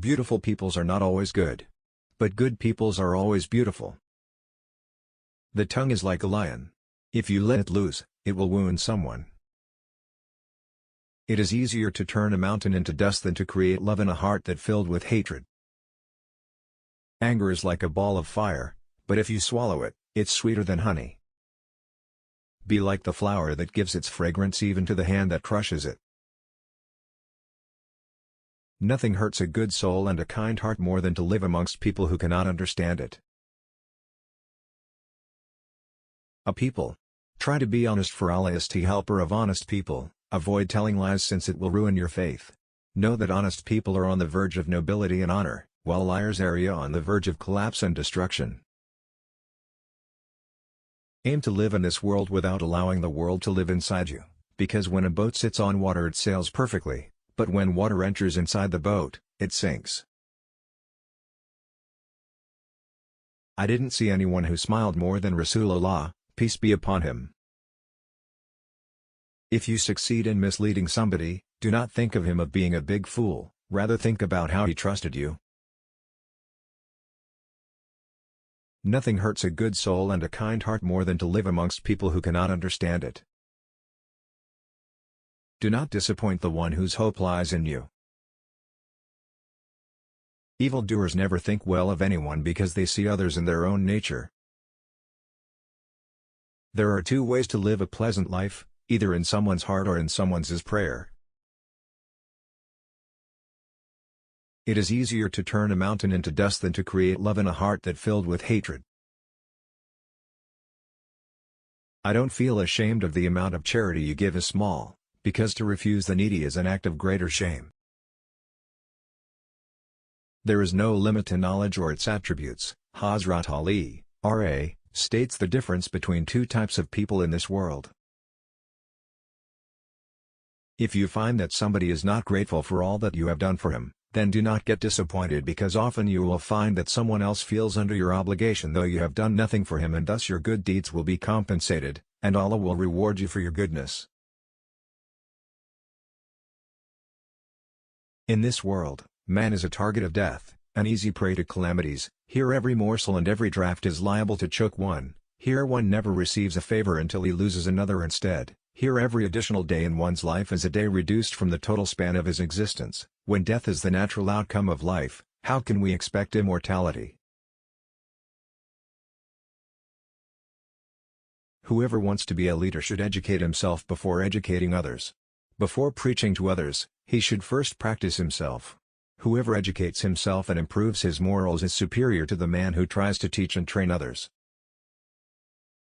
Beautiful peoples are not always good. But good peoples are always beautiful. The tongue is like a lion. If you let it loose, it will wound someone. It is easier to turn a mountain into dust than to create love in a heart that filled with hatred. Anger is like a ball of fire, but if you swallow it, it's sweeter than honey. Be like the flower that gives its fragrance even to the hand that crushes it. Nothing hurts a good soul and a kind heart more than to live amongst people who cannot understand it. A people. Try to be honest, for Allah is the helper of honest people. Avoid telling lies, since it will ruin your faith. Know that honest people are on the verge of nobility and honor, while liars are on the verge of collapse and destruction. Aim to live in this world without allowing the world to live inside you, because when a boat sits on water it sails perfectly. But when water enters inside the boat, it sinks. I didn't see anyone who smiled more than Rasulullah, peace be upon him. If you succeed in misleading somebody, do not think of him as being a big fool, rather think about how he trusted you. Nothing hurts a good soul and a kind heart more than to live amongst people who cannot understand it. Do not disappoint the one whose hope lies in you. Evildoers never think well of anyone because they see others in their own nature. There are two ways to live a pleasant life, either in someone's heart or in someone's prayer. It is easier to turn a mountain into dust than to create love in a heart that filled with hatred. I don't feel ashamed of the amount of charity you give is small, because to refuse the needy is an act of greater shame. There is no limit to knowledge or its attributes. Hazrat Ali, R.A., states the difference between two types of people in this world. If you find that somebody is not grateful for all that you have done for him, then do not get disappointed, because often you will find that someone else feels under your obligation though you have done nothing for him, and thus your good deeds will be compensated, and Allah will reward you for your goodness. In this world, man is a target of death, an easy prey to calamities. Here every morsel and every draught is liable to choke one. Here one never receives a favor until he loses another instead. Here every additional day in one's life is a day reduced from the total span of his existence. When death is the natural outcome of life, how can we expect immortality? Whoever wants to be a leader should educate himself before educating others. Before preaching to others, he should first practice himself. Whoever educates himself and improves his morals is superior to the man who tries to teach and train others.